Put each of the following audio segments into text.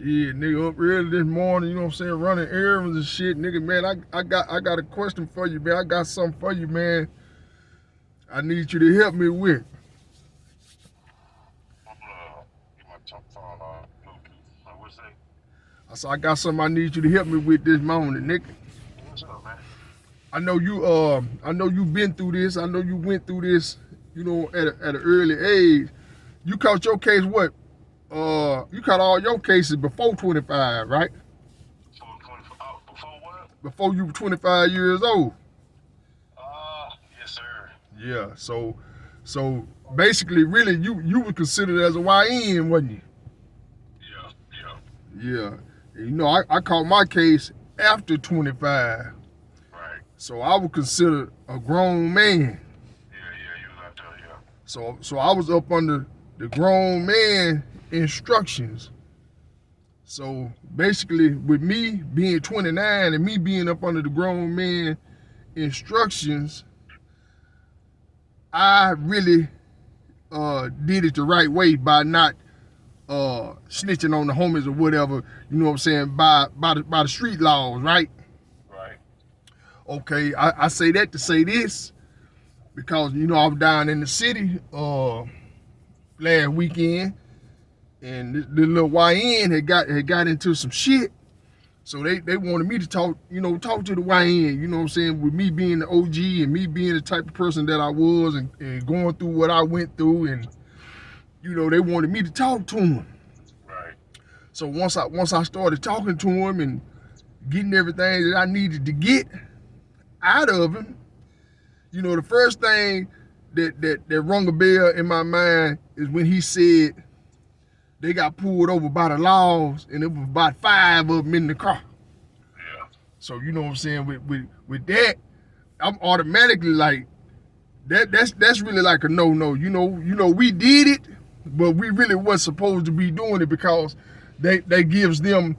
Shit, nigga, up early this morning, you know what I'm saying, running errands and shit. Nigga, man, I got a question for you, man. I got something for you, man. I need you to help me with. Get my top phone on Bluetooth. What's that? I said, I got something I need you to help me with this morning, nigga. What's up, man? I know you been through this. I know you went through this, you know, at an early age. You caught your case what? You caught all your cases before 25, right? Before 24, before what? Before you were 25 years old. Yes, sir. Yeah. So basically, really, you were considered as a YN, wasn't you? Yeah, yeah. Yeah. You know, I caught my case after 25. Right. So I was considered a grown man. Yeah, you was out there, yeah. So I was up under the grown man instructions. So basically, with me being 29 and me being up under the grown man instructions, I really did it the right way by not snitching on the homies or whatever. You know what I'm saying? By the street laws, right? Right. Okay, I say that to say this because you know I was down in the city last weekend, and this little YN had got into some shit. So they wanted me to talk to the YN, you know what I'm saying, with me being the OG and me being the type of person that I was and going through what I went through, and you know, they wanted me to talk to him. Right. So once I started talking to him and getting everything that I needed to get out of him, you know, the first thing that rung a bell in my mind is when he said they got pulled over by the laws and it was about 5 of them in the car. Yeah. So you know what I'm saying, with that, I'm automatically like that's really like a no. You know we did it, but we really wasn't supposed to be doing it because that gives them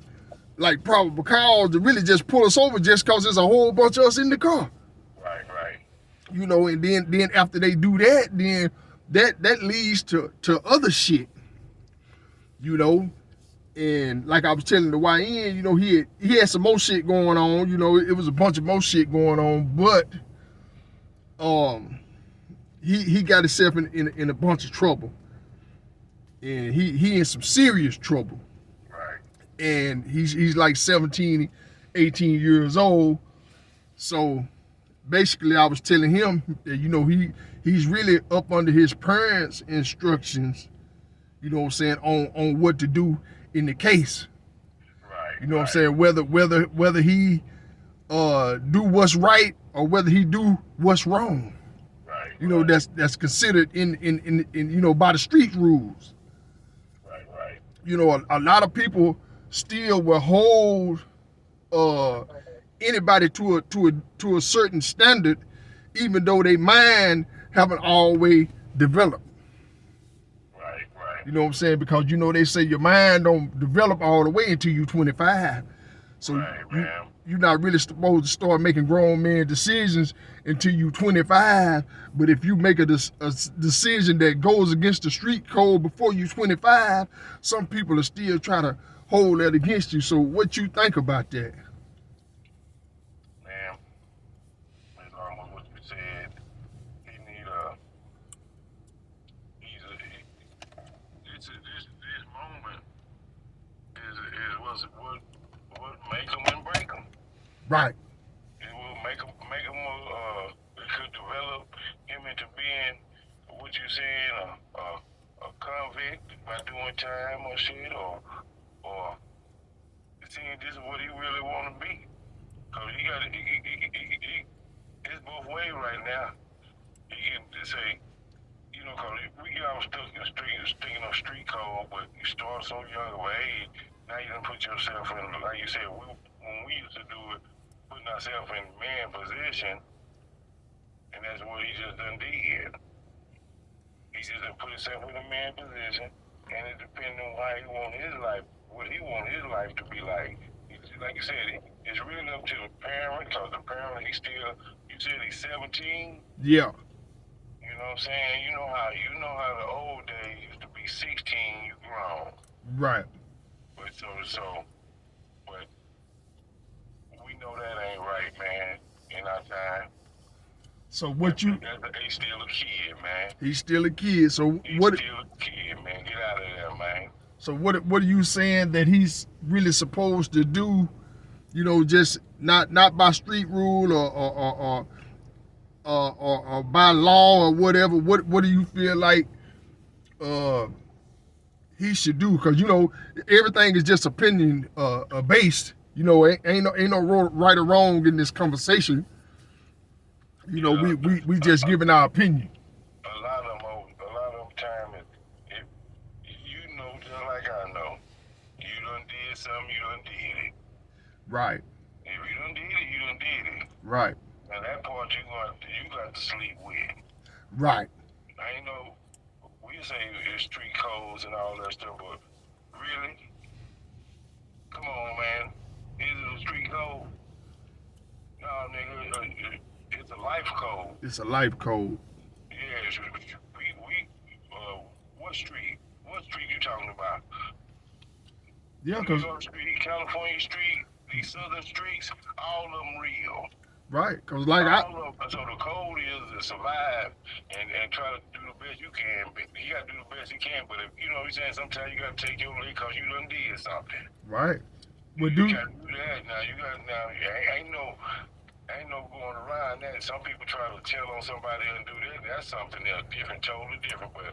like probable cause to really just pull us over just cause there's a whole bunch of us in the car. Right. You know, and then after they do that, then that leads to other shit. You know, and like I was telling the YN, you know, he had some more shit going on. You know, it was a bunch of more shit going on, but he got himself in a bunch of trouble, and he in some serious trouble. Right. And he's like 17, 18 years old. So basically, I was telling him that you know he's really up under his parents' instructions. You know what I'm saying, on what to do in the case. Right. You know what I'm saying, whether he do what's right or whether he do what's wrong. Right. You know, that's considered in you know, by the street rules. Right. You know, a lot of people still will hold anybody to a certain standard, even though they mind haven't always developed. Right. You know what I'm saying? Because you know they say your mind don't develop all the way until you 25. So Right, you're not really supposed to start making grown man decisions until you 25. But if you make a decision that goes against the street code before you 25, some people are still trying to hold that against you. So what you think about that? man. It's almost what you said. He need a. He's a. This moment is what make him and break him. Right. It will make him. It could develop him into being what you saying a convict by doing time or shit or seeing this is what he really want to be. Cause he got it's both ways right now. He can say, you know, cause we get all stuck in sticking on street code, but you start so young of age, now you done put yourself in, like you said, when we used to do it, putting ourselves in man position, and that's what he just done did. He just done put himself in a man position, and it depends on how he want his life, what he want his life to be like. Like you said, it's really up to the parent, because the parent, you said he's 17. Yeah. You know what I'm saying? You know how the old days used to be 16, you grown. Right. But So, but we know that ain't right, man. In our time, So what you? he's still a kid, man. He's still a kid. So He's what? still a kid, man. Get out of there, man. So what are you saying that he's really supposed to do? You know, just not by street rule or by law or whatever. What do you feel like uh, he should do? Because you know everything is just opinion based. You know, ain't no right or wrong in this conversation. You know, we just giving our opinion. A lot of time, if you know just like I know, you done did something, you done did it. Right, If you done did it, you done did it. right, And that part you got to sleep with. right. I ain't know we say it's street codes and all that stuff, but really, come on, man, is it a street code? No, nigga, it's a life code. It's a life code. Yes, what street? What street you talking about? Yeah, New cause York Street, California Street, these southern streets, all of them real. right, cause like So the code is to survive and try to do the best you can. But you got to do the best you can. But if, you know what I'm saying, sometimes you got to take your lead because you done did something. right. But You got to do that now. Ain't no going around that. Some people try to tell on somebody and do that. That's something else different, totally different. But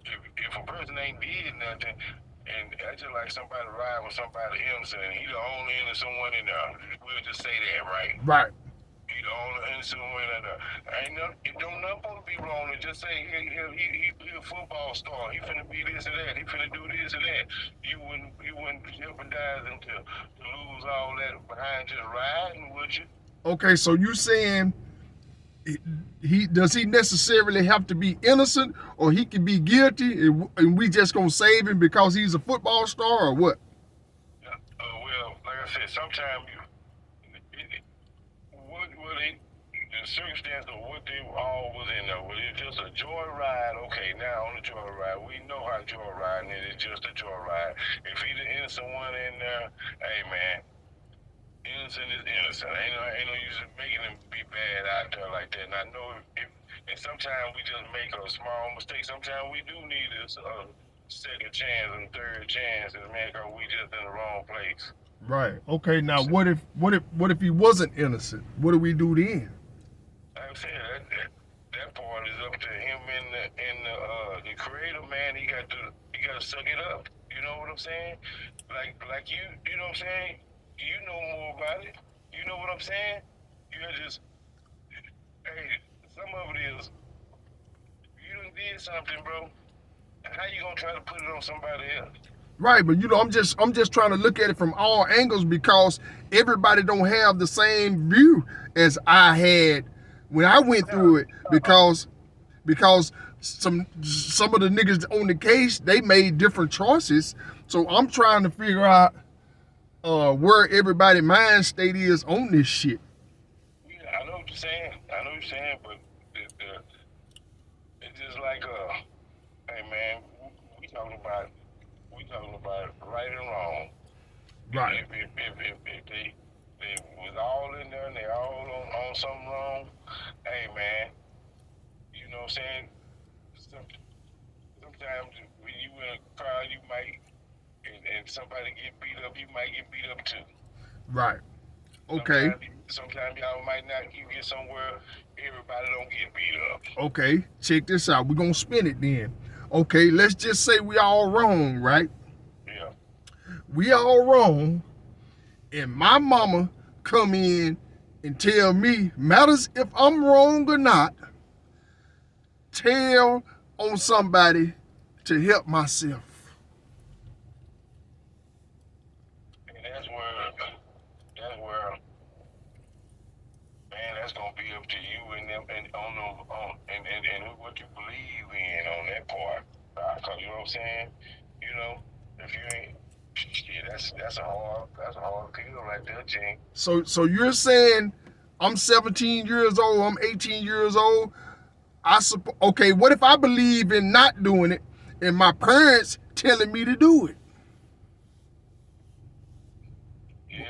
if a person ain't did nothing, and that's just like somebody riding with somebody innocent, and he the only innocent one in there. We'll just say that, right? right, He the only innocent one in there. It don't nothing supposed to be wrong to just say he a football star. He finna be this and that. He finna do this and that. You wouldn't jeopardize him to lose all that behind just riding, would you? okay. So you saying he does he necessarily have to be innocent, or he can be guilty, and we just gonna save him because he's a football star, or what? Well, like I said, sometimes the circumstance of what they all was in there, was it just a joyride? Okay, now on the joyride, we know how joyriding is. It's just a joyride. If he the innocent one in there, hey man, innocent is innocent. Ain't no use in making him be bad out there like that. And I know and sometimes we just make a small mistake. Sometimes we do need a second chance and third chances, man, because we just in the wrong place. Right. Okay. Now, what if he wasn't innocent? What do we do then? Like I said, that part is up to him and the creator, man. He got to suck it up. You know what I'm saying? Like you know what I'm saying? You know more about it. You know what I'm saying? You're just, hey, some of it is, you done did something, bro. How you gonna try to put it on somebody else? Right, but you know, I'm just trying to look at it from all angles because everybody don't have the same view as I had when I went through it. Because some of the niggas on the case, they made different choices. So I'm trying to figure out where everybody mind state is on this shit. Yeah, I know what you're saying. But it's just like hey man, we talking about right and wrong. Right. If they was all in there and they all on something wrong, hey man, you know what I'm saying? Sometimes when you in a crowd, you might, and somebody get beat up, you might get beat up too. Right. Okay. Sometimes y'all might not you get somewhere everybody don't get beat up. Okay. Check this out. We're gonna spin it then. Okay, let's just say we all wrong, right? Yeah. We all wrong, and my mama come in and tell me, matters if I'm wrong or not, tell on somebody to help myself. And that's where, man, that's gonna be up to you and them and and what you believe in on that part. Cause you know what I'm saying? You know, if you ain't, shit, that's a hard pill right there, Gene. So you're saying I'm 17 years old, I'm 18 years old. Okay, what if I believe in not doing it and my parents telling me to do it?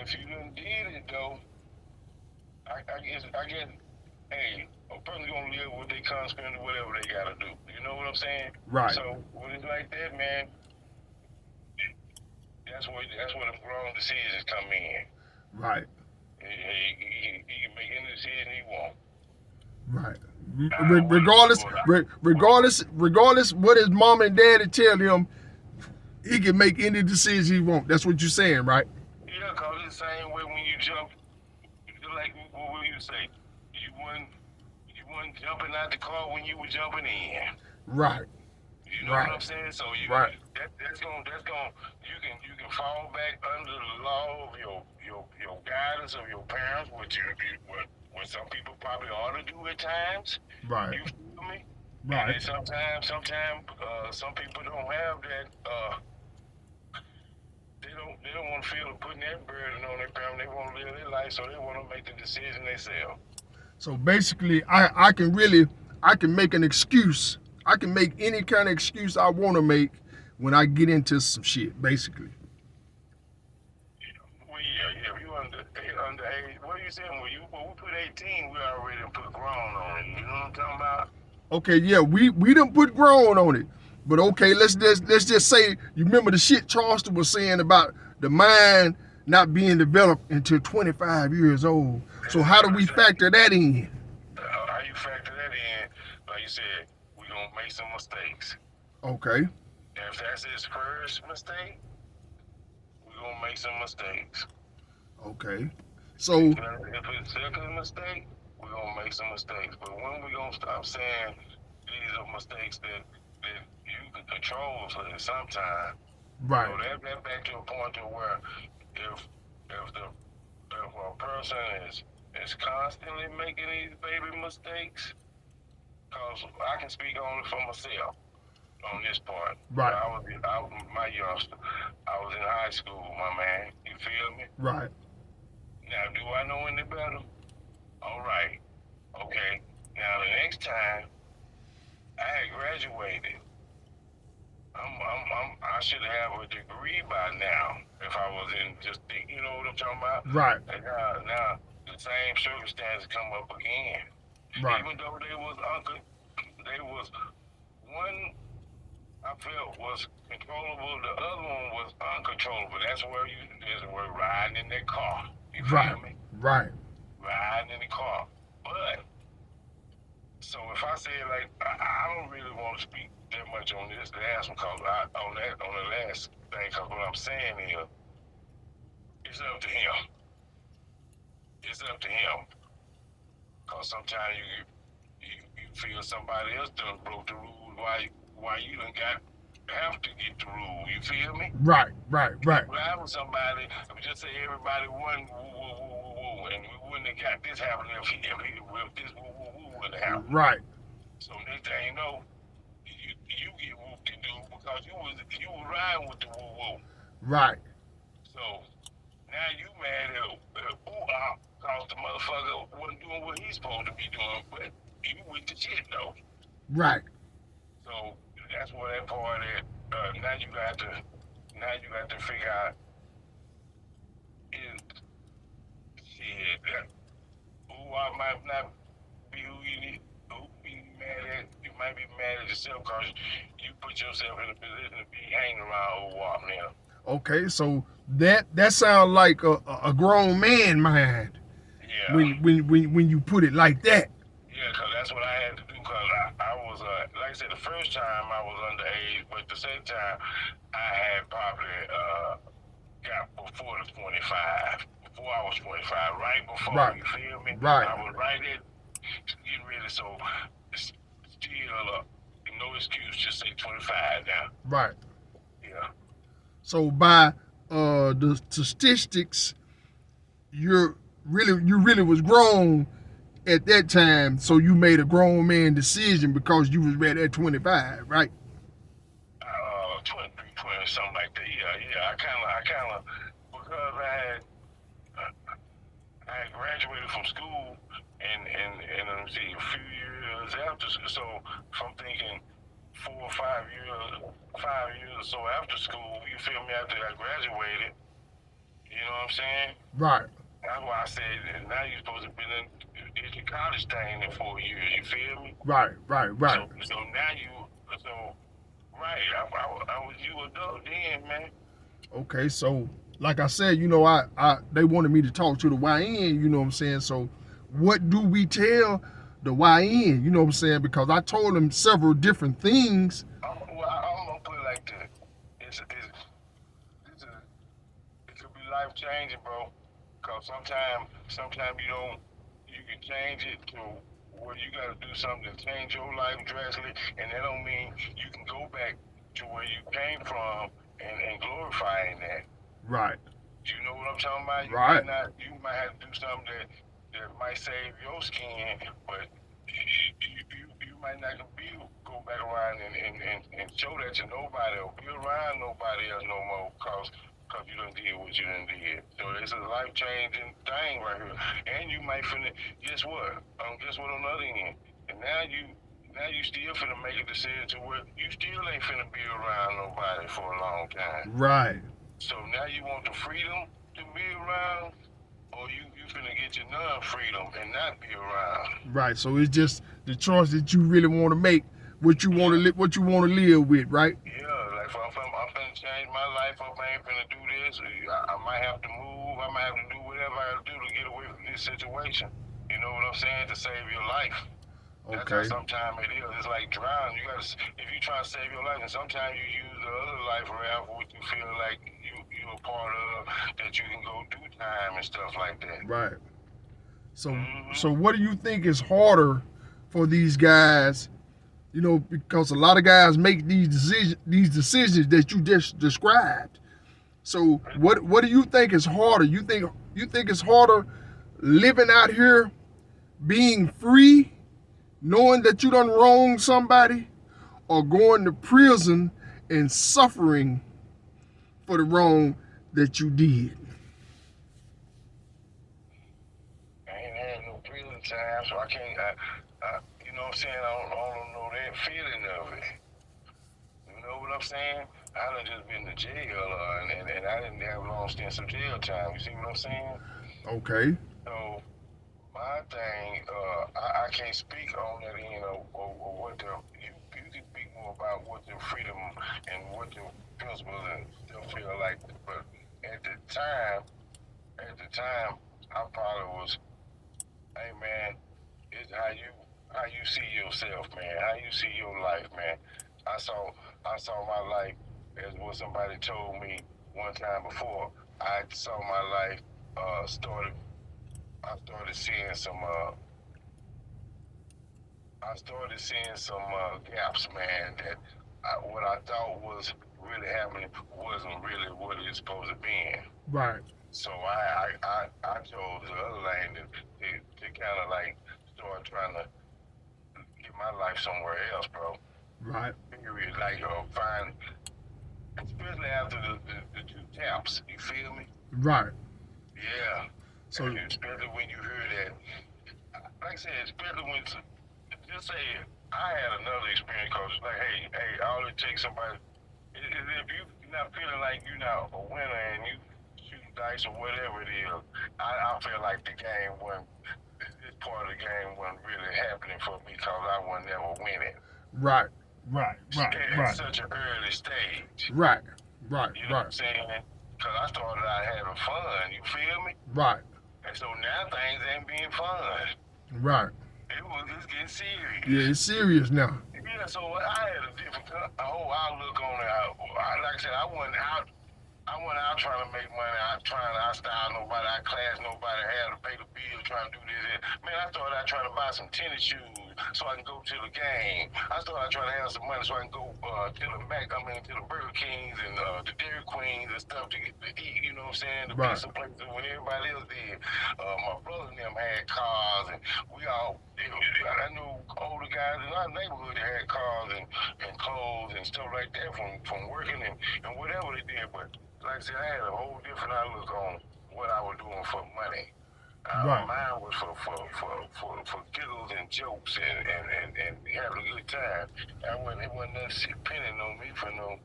if you done did it though, I guess, hey, a person's gonna live with their consequences, whatever they gotta do. You know what I'm saying? Right. So when it's like that, man, that's where the grown decisions come in. Right. He can make any decision he wants. Right. Regardless, Regardless what his mom and daddy tell him, he can make any decision he want. That's what you're saying, right? yeah, cause it's the same way when you jump. Like what will you say? You wasn't jumping out the car when you were jumping in. Right. You know Right. what I'm saying? So Right. that's gonna you can fall back under the law of your guidance of your parents, what some people probably ought to do at times. Right. You feel me? Right. And sometimes some people don't have that. They don't want to feel putting that burden on their family. They want to live their life, so they want to make the decision themselves. So basically, I can make an excuse. I can make any kind of excuse I want to make when I get into some shit. Basically. Well, yeah. If you underage, what are you saying? When we put 18, we already put grown on it. You know what I'm talking about? Okay, yeah, we didn't put grown on it. But okay, let's just say, you remember the shit Charleston was saying about the mind not being developed until 25 years old. So how do we factor that in? How you factor that in? Like you said, we're gonna make some mistakes. Okay. And if that's his first mistake, we're gonna make some mistakes. Okay. So If it's second mistake, we're gonna make some mistakes. But when we gonna stop saying these are mistakes that you can control for sometime? right. So that back to a point to where if a person is constantly making these baby mistakes, cause I can speak only for myself on this part. Right. I was my youngster. I was in high school, my man. You feel me? Right. Now, do I know any better? All right. Okay. Now the next time I had graduated, I should have a degree by now if I was in just you know what I'm talking about? Right. And now the same circumstances come up again. Right. Even though they was one I felt was controllable, the other one was uncontrollable. That's where we're riding in that car. You feel Right. me? Right. Riding in the car. But so if I say like I don't really want to speak that much on this last one because on the last thing because what I'm saying is it's up to him. It's up to him. Cause sometimes you feel somebody else done broke the rules why you done have to get the rule. You feel me? Right. Ride with somebody, just say everybody won woo, and we wouldn't have got this happening if this woo wouldn't have happened. Right. So next thing you know, you get whooped and do because you was riding with the woo. Right. So now you mad at cause the motherfucker wasn't doing what he's supposed to be doing, but you with the shit though. Right. So that's where that part is. Now you got to figure out is shit that who I might not be who you need who be mad at. You might be mad at yourself because you put yourself in a position to be hanging around old WAP now. Okay. So that sounds like a grown man mind. Yeah. When you put it like that. Yeah, because that's what I had to do because I was, like I said, the first time I was underage, but the second time I had probably got before the 25, before I was 25, right before, Right. You feel me? Right. I was right there getting ready, so still, no excuse, just say 25 now. Right. Yeah. So by the statistics, you really was grown at that time, so you made a grown man decision because you was ready at 25, right? 23, 20, something like that. Yeah. I kind of, because I had graduated from school, and let me see, a few years after, so if I'm thinking 4 or 5 years or so after school, you feel me? After I graduated, You know what I'm saying? Right. That's why I said that now you're supposed to be in did your college thing in 4 years. You feel me? Right. Right. Right. So now so right. I was you adult then, man. Okay. So, like I said, I they wanted me to talk to the YN. You know what I'm saying? So, what do we tell the YN? You know what I'm saying? Because I told them several different things. I'm gonna put it like this. It's a, it could be life changing, bro. Cause sometimes you can change it to where you gotta do something to change your life drastically, and that don't mean you can go back to where you came from and glorifying that. Right. You know what I'm talking about? Right. You might have to do something that might save your skin, but you might not go back around and show that to nobody or be around nobody else no more cause you done did what you done did. So it's a life changing thing right here. And you might guess what? Guess what on the other end? And now you still finna make a decision to where you still ain't finna be around nobody for a long time. Right. So now you want the freedom to be around, or you finna get your non-freedom and not be around. Right. So it's just the choice that you really want to make, what you want to what you want to live with, right? Yeah, like if I'm finna change my life up, I ain't finna do this. I might have to move. I might have to do whatever I gotta do to get away from this situation. You know what I'm saying? To save your life. That's how Okay. sometimes it is. It's like drowning. If you try to save your life, and sometimes you use the other life raft, what you feel like you're a part of, that you can go do time and stuff like that. Right. So Mm-hmm. so what do you think is harder for these guys? Because a lot of guys make these decisions that you just described. So what do you think is harder? You think it's harder living out here, being free, knowing that you done wronged somebody, or going to prison and suffering for the wrong that you did? I ain't had no prison time, so I can't. You know what I'm saying? I don't know that feeling of it. You know what I'm saying? I done just been to jail, and I didn't have long stints of jail time. You see what I'm saying? Okay. So my thing, I can't speak on that end of what you can speak more about what the freedom and what the principles and still feel like. But at the time, I probably was, hey man, it's how you see yourself, man. How you see your life, man. I saw my life as what somebody told me one time before. I saw my life started. I started seeing some. Gaps, man. That what I thought was really happening wasn't really what it's supposed to be. Right. So I chose the other lane to kind of like start trying to get my life somewhere else, bro. Right. Period. Like find, especially after the two taps. You feel me? Right. Yeah. So And especially when you hear that. Like I said, especially when just say I had another experience cause it's like, hey, all it takes somebody is if you're not feeling like you're not a winner and you shooting dice or whatever it is, I feel like the game wasn't this part of the game wasn't really happening for me because I wasn't ever winning. right. Right. Right. At Right. such an early stage. Right. Right. You know what I'm saying? Because I started out having fun, you feel me? Right. And so now things ain't being fun. Right. It's getting serious. Yeah, it's serious now. Yeah, so I had a whole outlook on it. Like I said, I wasn't out trying to make money. I trying to style nobody, I class nobody, had to pay the bills, trying to do this. Man, I started out trying to buy some tennis shoes so I can go to the game. I started out trying to have some money so I can go to the Burger Kings and the Dairy Queens and stuff to eat. You know what I'm saying? To Right. be some places when everybody else did. My brother and them had cars, and we all. I knew older guys in our neighborhood that had cars and clothes and stuff like that from working and whatever they did. But like I said, I had a whole different outlook on what I was doing for money. Right. Mine was for giggles and jokes and having a good time. It wasn't nothing depending on me for no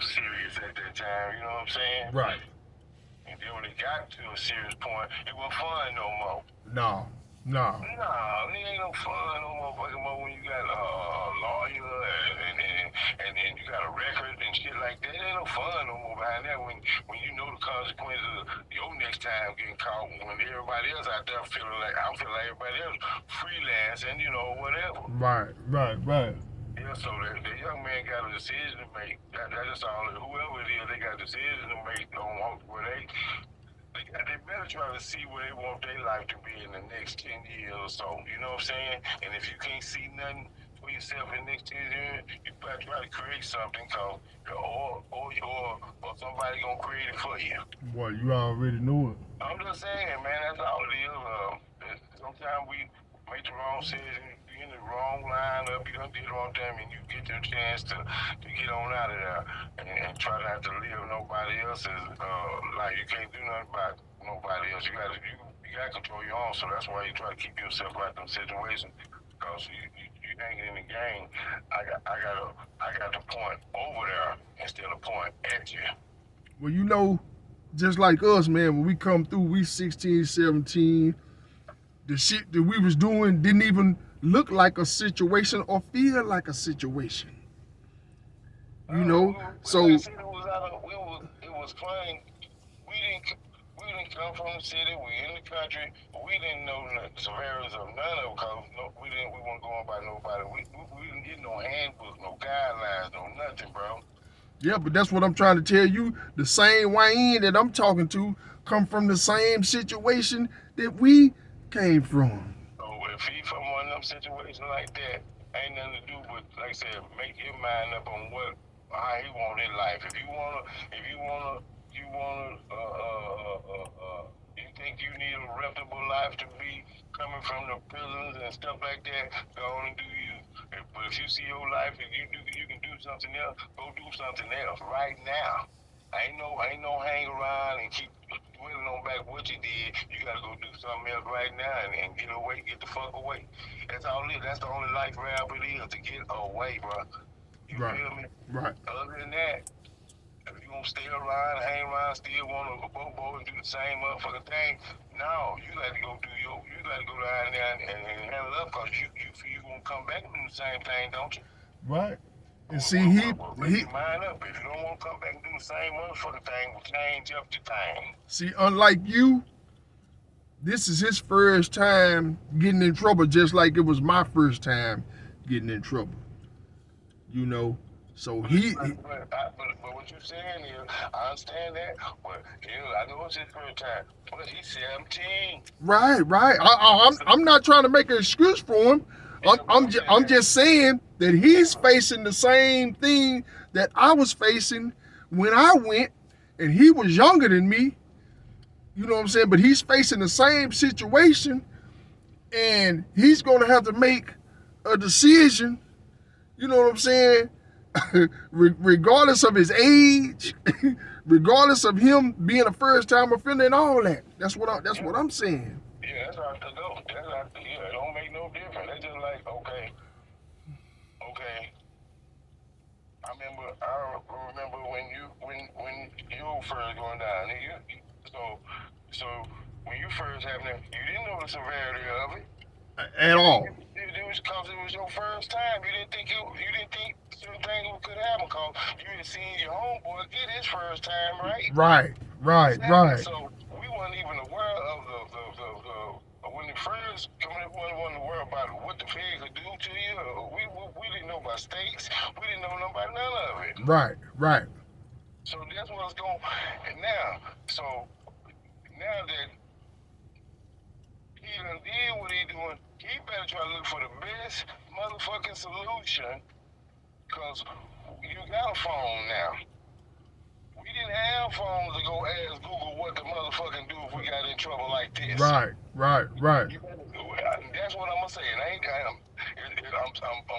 serious at that time. You know what I'm saying? Right. And Then when it got to a serious point, it wasn't fun no more. No. Nah, it ain't no fun no more fucking more when you got a lawyer and you got a record and shit like that. It ain't no fun no more behind that when you know the consequences of your next time getting caught when everybody else out there feeling like everybody else freelance and whatever. Right. Yeah, so the young man got a decision to make. That's just all. Whoever it is, they got a decision to make on where they better try to see where they want their life to be in the next 10 years or so. You know what I'm saying? And if you can't see nothing for yourself in the next 10 years, you better try to create something, cause or somebody gonna create it for you. Boy, you already know it. I'm just saying, man, that's all it is. Sometimes we make the wrong decision, be in the wrong lineup, you done did the wrong thing, and you get your chance to get on out of there and try not to live nobody else's life. You can't do nothing about nobody else. You gotta control your own, so that's why you try to keep yourself out of them situations. Because you hanging in the game. I got the point over there instead of point at you. Well, you know, just like us, man, when we come through, we 16, 17, the shit that we was doing didn't even look like a situation or feel like a situation. You know, so it was fun. We didn't come from the city. We in the country. We didn't know the severities of none of them. Cause we weren't going by nobody. We didn't get no handbook, no guidelines, no nothing, bro. yeah, but that's what I'm trying to tell you. The same YN that I'm talking to come from the same situation that we came from. So if he from one of them situations like that, ain't nothing to do but, like I said, make your mind up on how he want his life. You think you need a reputable life to be coming from the prisons and stuff like that, go on and do you. But if you see your life and you can do something else, go do something else right now. Ain't no hang around and keep dwelling on back what you did. You gotta go do something else right now and get away, get the fuck away. That's all it is. That's the only life rap it is, to get away, bro. You feel me? Right. Other than that, if you gonna stay around, hang around, still wanna go and do the same motherfucking thing, no, you gotta go down there and handle it up, cause you feel you gonna come back and do the same thing, don't you? Right. And see, Make your mind up. If you don't want to come back and do the same motherfucking thing, we'll change up the thing. See, unlike you, this is his first time getting in trouble, just like it was my first time getting in trouble. You know, so But what you're saying is, I understand that, but I know it's his first time, but he's 17. Right. I'm not trying to make an excuse for him. I'm just saying that he's facing the same thing that I was facing when I went, and he was younger than me. You know what I'm saying? But he's facing the same situation, and he's going to have to make a decision. You know what I'm saying? Regardless of his age, regardless of him being a first-time offender and all that. That's what I'm saying. Yeah, that's how to go. It don't make no difference. They just like, okay. I remember when you first going down. So when you first having it, you didn't know the severity of it. At all. It was because it was your first time. You didn't think certain things could happen because you had seen your homeboy get his first time, right? Right. So we weren't even aware of the when the first coming up, we wasn't aware about what the feds could do to you. We didn't know about states. We didn't know none of it. Right. So that's what's going. And now that he done did what he doing, he better try to look for the best motherfucking solution, because you got a phone now. We didn't have phones to go ask Google what to motherfucking do if we got in trouble like this. Right. That's what I'm gonna say. I'm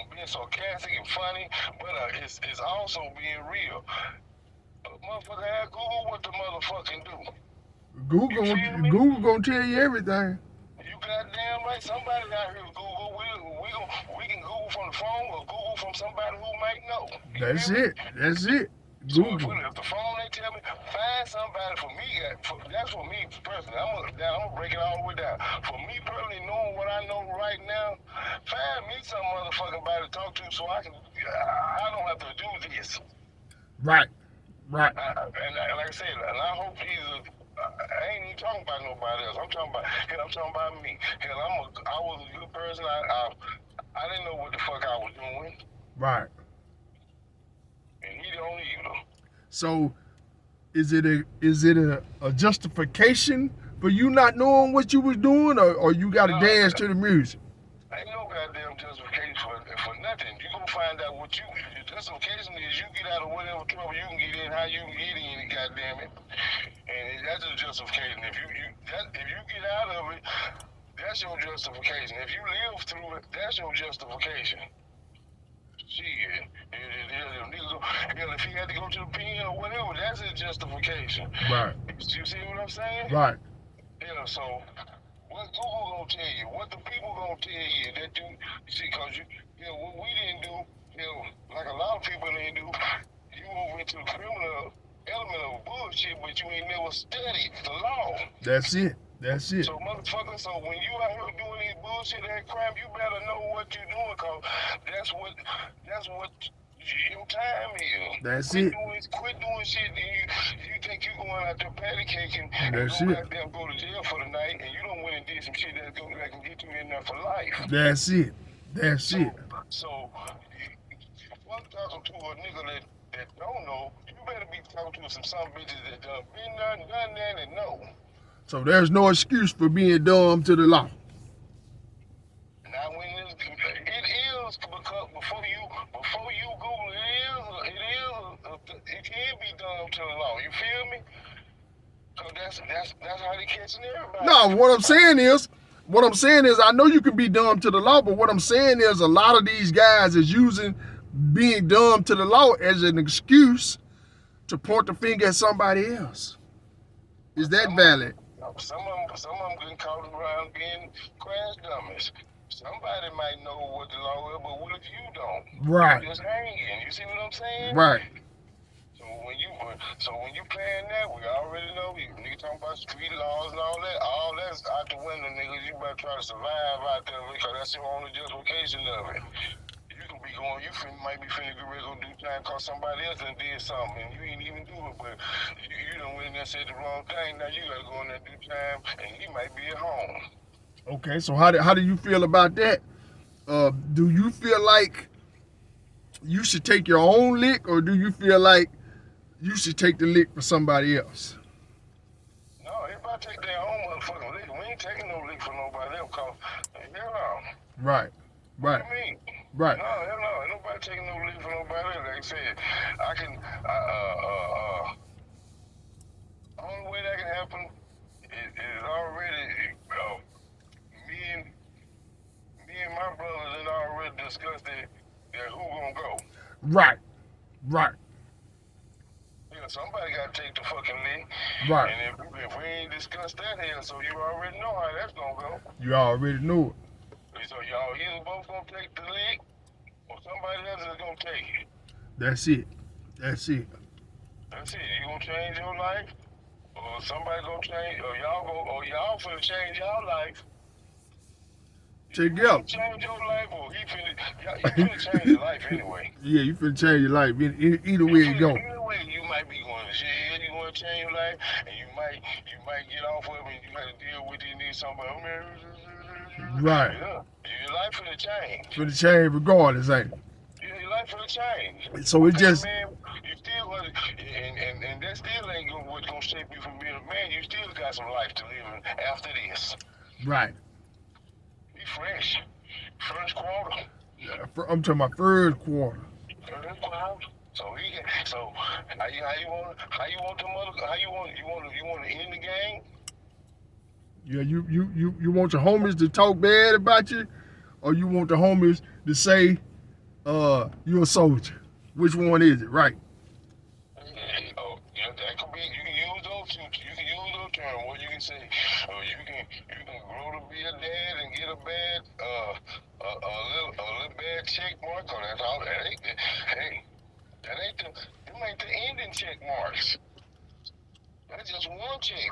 being sarcastic and funny, but it's also being real. Motherfucker, ask Google what the motherfucking do. Google gonna tell you everything. You goddamn right. Somebody out here Google. We can Google from the phone or Google from somebody who might know. That's it. So if Google. we left the phone, they tell me, find somebody for me. That's for me personally. I'm gonna break it all the way down. For me personally, knowing what I know right now, find me some motherfucking body to talk to so I don't have to do this. Right. Right. And like I said, and I hope I ain't even talking about nobody else. I'm talking about me. Hell, I was a good person. I didn't know what the fuck I was doing, Right. and he don't either. So is it a justification for you not knowing what you was doing, or you got to No, dance to the music? ain't no goddamn justification for nothing. You gonna find out what your justification is. You get out of whatever trouble you can get in, how you can get in it, goddamn it. And that's a justification. If you get out of it, that's your justification. If you live through it, that's your justification. Shit. If he had to go to the pen or whatever, that's his justification. Right. You see what I'm saying? Right. Yeah, so what Google gonna tell you? What the people gonna tell you that you see? Cause what we didn't do, like a lot of people didn't do. You move into the criminal element of bullshit, but you ain't never studied the law. That's it. That's it. So motherfucker, so when you out here doing these bullshit and crime, you better know what you're doing, cause that's what your time is. That's quit it. Quit doing shit, and you think you going out there patty caking and That's go it. back there and go to jail for the night, and you don't went and did some shit that can get you in there for life. That's it. That's So, it. so fuck talking to a nigga that don't know. You better be talking to some bitches that done been done that and know. So there's no excuse for being dumb to the law. Now when it is because before you Google it can be done to the law. You feel me? So that's how they catching everybody. No, what I'm saying is, I know you can be dumb to the law, but what I'm saying is, a lot of these guys is using being dumb to the law as an excuse to point the finger at somebody else. Is that valid? Some of them getting caught around being crash dummies. Somebody might know what the law is, but what if you don't? Right. You're just hanging. You see what I'm saying? Right. So when you playing that, we already know you nigga talking about street laws and all that's out the window, niggas. You better try to survive out there because that's your only justification of it. You can be going, might be finna get ready to do time cause somebody else done did something and you ain't even do it, but you done went in there and said the wrong thing. Now you gotta go in there and do time, and he might be at home. Okay, so how do you feel about that? Do you feel like you should take your own lick, or do you feel like you should take the lick for somebody else? No, everybody take their own motherfucking lick. We ain't taking no lick for nobody else, cause hell no. Right. Right. What do you mean? Right. No, hell no. Ain't nobody taking no lick for nobody else. Like I said, only way that can happen is already me and my brothers had already discussed it. That who gonna go? Right. Right. Yeah, somebody gotta take the fucking lick. Right. And if we ain't discussed that here, so you already know how that's gonna go. You already know it. So y'all either both gonna take the lick, or somebody else is gonna take it. That's it. That's it. That's it. You gonna change your life, or somebody gonna change, or y'all finna change y'all life. Together. You change your life, or you finna change your life anyway. Yeah, you finna change your life. Either way you go. Either way, you might be going to jail. You want to change your life, and you might get off of it, and you got to deal with it. You need somebody. Right. Yeah, your life finna change. Finna change regardless, ain't it? Your life finna change. So it just. Man, you still and that still ain't what's gonna shape you from being a man. You still got some life to live after this. Right. Be fresh. First quarter. I'm talking about first quarter. First quarter. So how you want to end the game? Yeah, you want your homies to talk bad about you, or you want the homies to say, you're a soldier? Which one is it, right? Oh, yeah, that could be. You can use those two. You can use those terms. What you can say, you can grow to be a dad and get a bad, a little bad check mark. Or that's all. That ain't the. Them ain't the ending check marks. That's just one check.